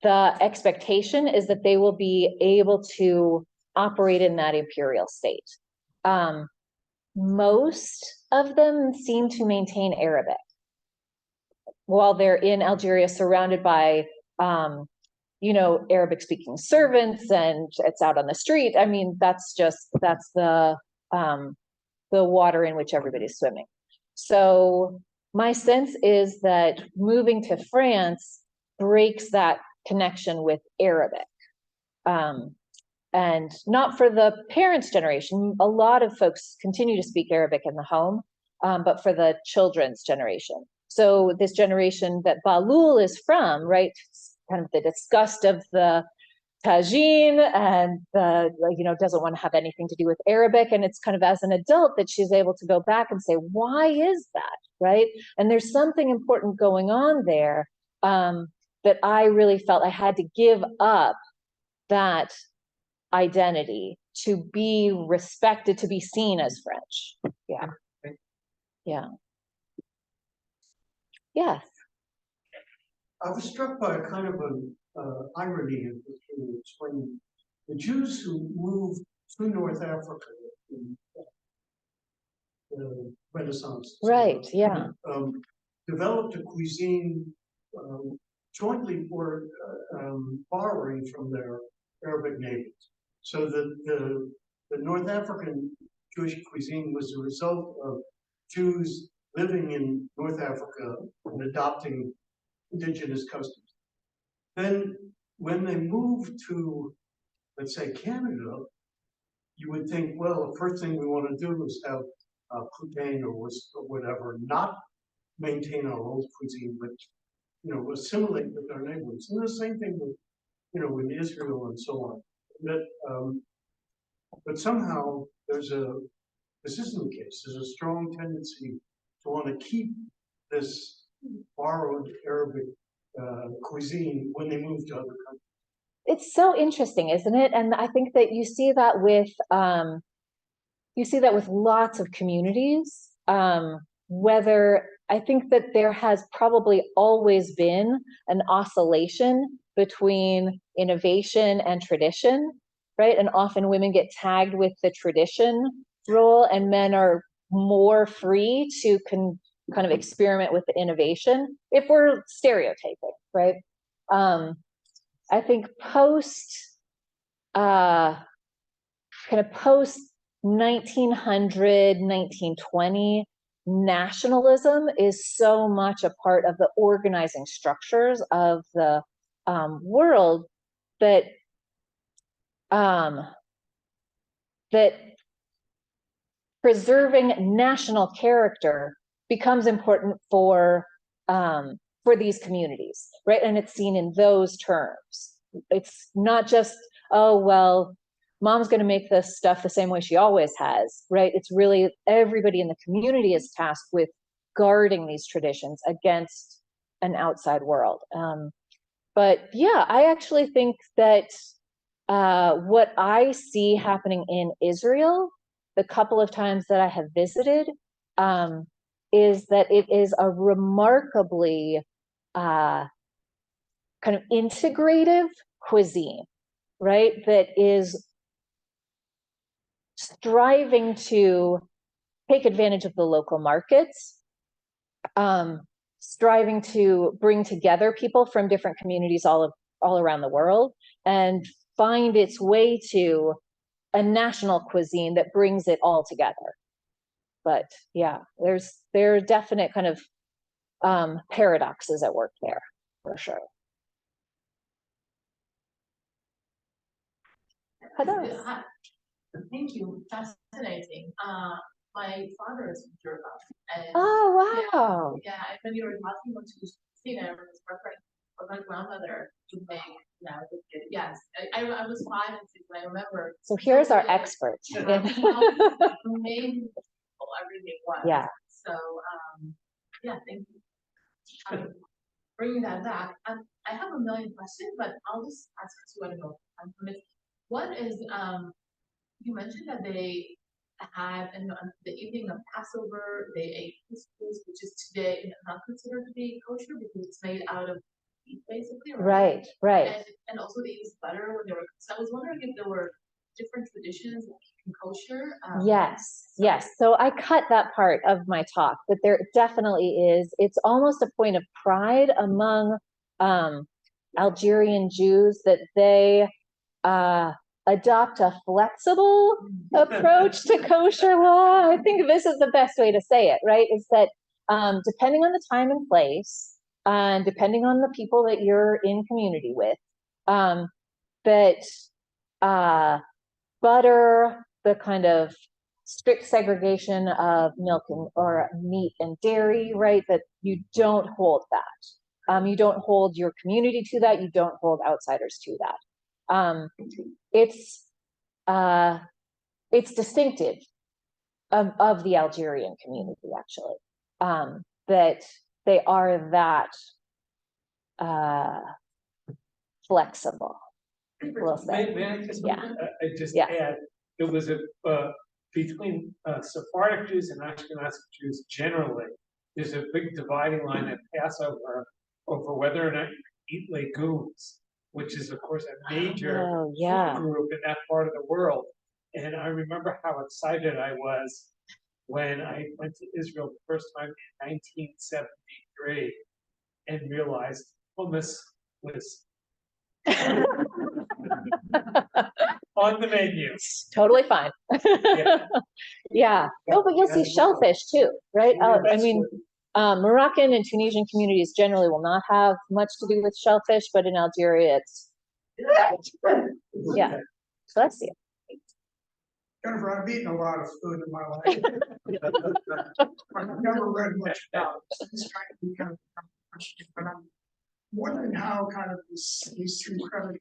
the expectation is that they will be able to operate in that imperial state. Most of them seem to maintain Arabic while they're in Algeria, surrounded by Arabic speaking servants, and it's out on the street. I mean, that's the water in which everybody's swimming. So my sense is that moving to France breaks that connection with Arabic. And not for the parents' generation. A lot of folks continue to speak Arabic in the home, but for the children's generation. So this generation that Balul is from, right, kind of the disgust of the tagine, and doesn't want to have anything to do with Arabic. And it's kind of as an adult that she's able to go back and say, why is that, right? And there's something important going on there that I really felt I had to give up that identity to be respected, to be seen as French. Yeah. Yeah. Yes. I was struck by a kind of an irony of this when the Jews who moved to North Africa in the Renaissance, Right, yeah. developed a cuisine jointly or borrowing from their Arabic neighbors. So that the North African Jewish cuisine was a result of Jews living in North Africa and adopting indigenous customs. Then when they moved to, let's say, Canada, you would think, well, the first thing we want to do is have poutine or whatever, not maintain our old cuisine, but assimilate with our neighbors. And the same thing with with Israel and so on. But somehow this isn't the case. There's a strong tendency to want to keep this borrowed Arabic cuisine when they move to other countries. It's so interesting, isn't it? And I think that you see that with lots of communities. Whether I think that there has probably always been an oscillation between innovation and tradition, right? And often women get tagged with the tradition role, and men are more free to kind of experiment with the innovation, if we're stereotyping, right? I think post 1900, 1920, nationalism is so much a part of the organizing structures of the world that preserving national character becomes important for these communities, right? And it's seen in those terms. It's not just, oh, well, mom's going to make this stuff the same way she always has, right? It's really everybody in the community is tasked with guarding these traditions against an outside world. But yeah, I actually think that what I see happening in Israel, the couple of times that I have visited, is that it is a remarkably kind of integrative cuisine, right? That is striving to take advantage of the local markets, striving to bring together people from different communities all around the world, and find its way to a national cuisine that brings it all together. But yeah, there are definite kind of paradoxes at work there, for sure. Thank you. Fascinating. My father is from Georgia. And Oh, wow. yeah, when you were talking about Cuisine, I was referring what my grandmother would make. Yeah, yes. I was 5 and 6, and I remember. So here's our Yeah. expert. How amazing everything was. Yeah. So, yeah, thank you. Bringing that back, I have a million questions, but I'll just ask two at a go. One is, you mentioned that they had, on the evening of Passover, they ate couscous, which is today not considered to be kosher because it's made out of beef, basically. Right, right. And also they use butter when they were. So I was wondering if there were different traditions of keeping kosher. Yes, yes. So I cut that part of my talk, but there definitely is. It's almost a point of pride among Algerian Jews that they adopt a flexible approach to kosher law. I think this is the best way to say it, right? Is that depending on the time and place, and depending on the people that you're in community with, that butter, the kind of strict segregation of milk and or meat and dairy, right? That you don't hold that. You don't hold your community to that. You don't hold outsiders to that. It's distinctive of the Algerian community, actually, that they are that flexible. We'll say. May I just, Yeah. I just Yeah. add, it was a, between Sephardic Jews and Ashkenazi Jews generally, there's a big dividing line at Passover over whether or not you eat legumes, which is of course a major Oh, yeah. food group in that part of the world. And I remember how excited I was when I went to Israel the first time in 1973 and realized hummus was on the menu. Totally fine. Yeah. Yeah. No, but you'll see shellfish too, right? Yeah, I mean, Moroccan and Tunisian communities generally will not have much to do with shellfish, but in Algeria, it's yeah. Bless you. Jennifer, I've eaten a lot of food in my life. I've never read much about it. It's kind of become interesting, but I'm wondering how kind of these two kind of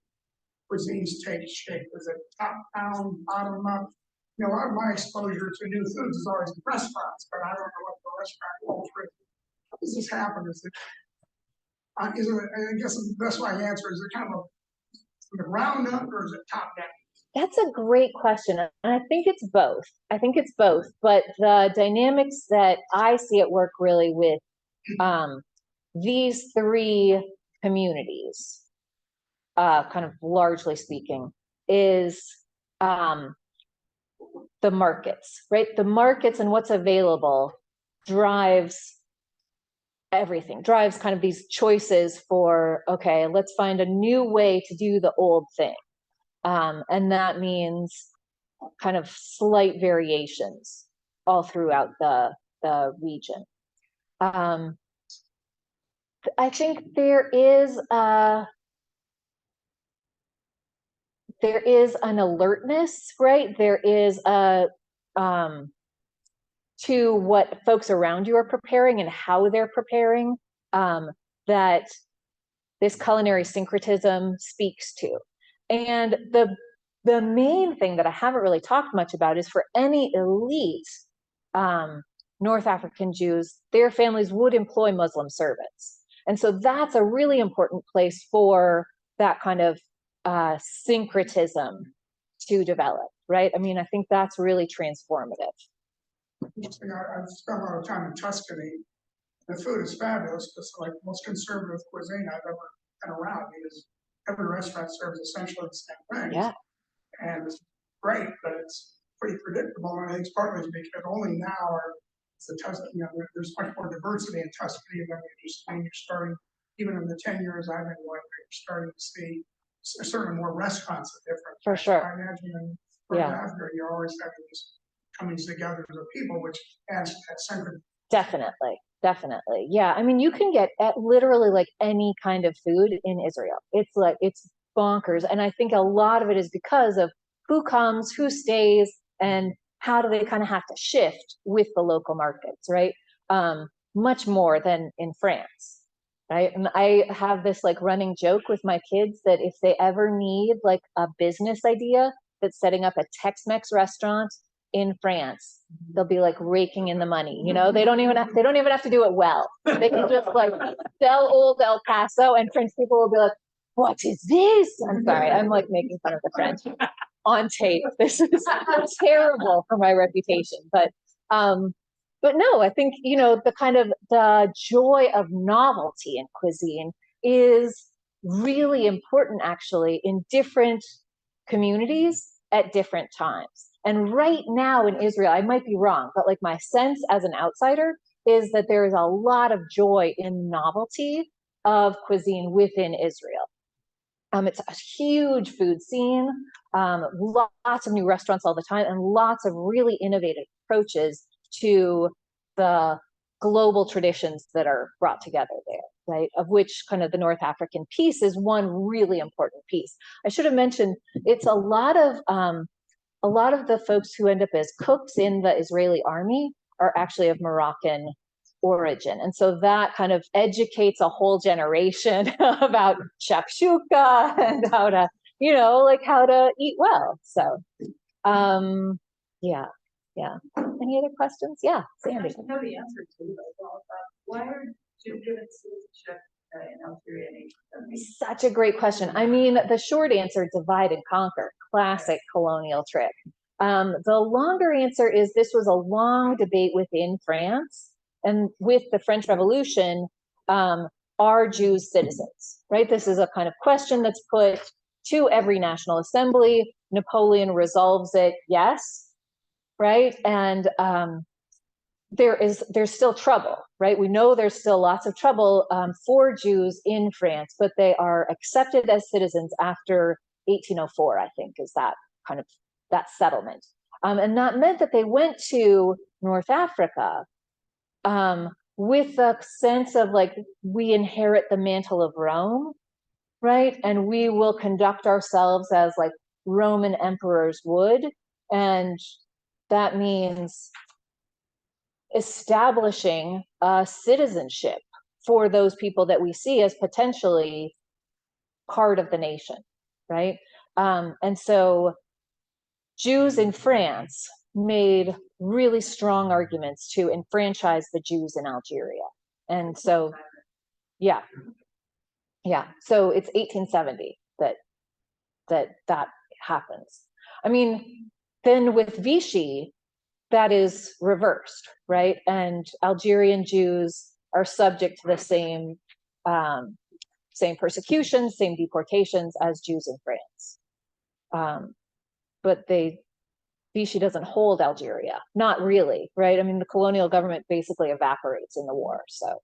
cuisines take shape. Is it top down, bottom up? You know, a lot of my exposure to new foods is always in restaurants, but I don't know what the restaurant culture is. How does this happen? Is it, I guess the best way to answer is it kind of from the ground up or is it top down? That's a great question. And I think it's both. I think it's both. But the dynamics that I see at work really with these three communities, kind of largely speaking, is the markets, right? The markets and what's available drives everything, drives kind of these choices for, okay, let's find a new way to do the old thing. And that means kind of slight variations all throughout the region. I think there is an alertness, right? There is a to what folks around you are preparing and how they're preparing, that this culinary syncretism speaks to. And the main thing that I haven't really talked much about is for any elite North African Jews, their families would employ Muslim servants. And so that's a really important place for that kind of syncretism to develop, right? I mean, I think that's really transformative. I've spent a lot of time in Tuscany. The food is fabulous. It's like the most conservative cuisine I've ever been around because every restaurant serves essentially the same thing. Yeah. And it's great, but it's pretty predictable. And I think it's partly because only now it's the Tuscany, you know, there's much more diversity in Tuscany than you're starting, even in the 10 years I've been going, you're starting to see certainly more restaurants of different. For sure. I imagine in Yeah. Africa, you're always having these comings together of people, which adds to that center. Definitely. Yeah. I mean, you can get at literally like any kind of food in Israel. It's bonkers. And I think a lot of it is because of who comes, who stays, and how do they kind of have to shift with the local markets, right? Much more than in France, right? And I have this like running joke with my kids that if they ever need like a business idea that's setting up a Tex-Mex restaurant in France, they'll be like raking in the money. You know, they don't even have to do it well. They can just like sell old El Paso, and French people will be like, "What is this?" I'm sorry, I'm like making fun of the French on tape. This is terrible for my reputation, but no, I think, you know, the kind of the joy of novelty in cuisine is really important actually in different communities at different times. And right now in Israel, I might be wrong, but like my sense as an outsider is that there is a lot of joy in novelty of cuisine within Israel. It's a huge food scene, lots of new restaurants all the time, and lots of really innovative approaches to the global traditions that are brought together there, right? Of which kind of the North African piece is one really important piece. I should have mentioned it's a lot of the folks who end up as cooks in the Israeli army are actually of Moroccan origin. And so that kind of educates a whole generation about shakshuka and how to, you know, like how to eat well. So, yeah. Any other questions? Yeah, Sandy. I know the answer to it, why are Jews given citizenship in Algeria in 1870? Such a great question. I mean, the short answer, divide and conquer, classic colonial trick. The longer answer is this was a long debate within France. And with the French Revolution, are Jews citizens, right? This is a kind of question that's put to every national assembly. Napoleon resolves it, yes, right? And there's still trouble, right? We know there's still lots of trouble for Jews in France, but they are accepted as citizens after 1804, I think, is that kind of that settlement. And that meant that they went to North Africa with a sense of like, we inherit the mantle of Rome, right? And we will conduct ourselves as like Roman emperors would. And that means establishing a citizenship for those people that we see as potentially part of the nation, right? And so Jews in France made really strong arguments to enfranchise the Jews in Algeria. And so, yeah. So it's 1870 that happens. I mean, then with Vichy, that is reversed, right? And Algerian Jews are subject to the same persecutions, same deportations as Jews in France. But Vichy doesn't hold Algeria, not really, right? I mean, the colonial government basically evaporates in the war, so,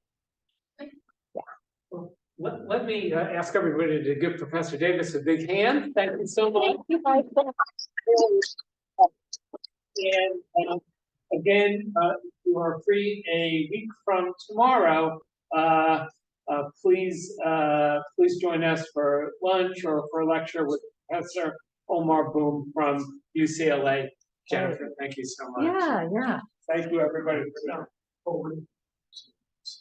yeah. Well, let me ask everybody to give Professor Davis a big hand. Thank you so much. And again, you are free a week from tomorrow. Please join us for lunch or for a lecture with Professor Omar Boom from UCLA. Jennifer, thank you so much. Yeah. Thank you, everybody, for coming.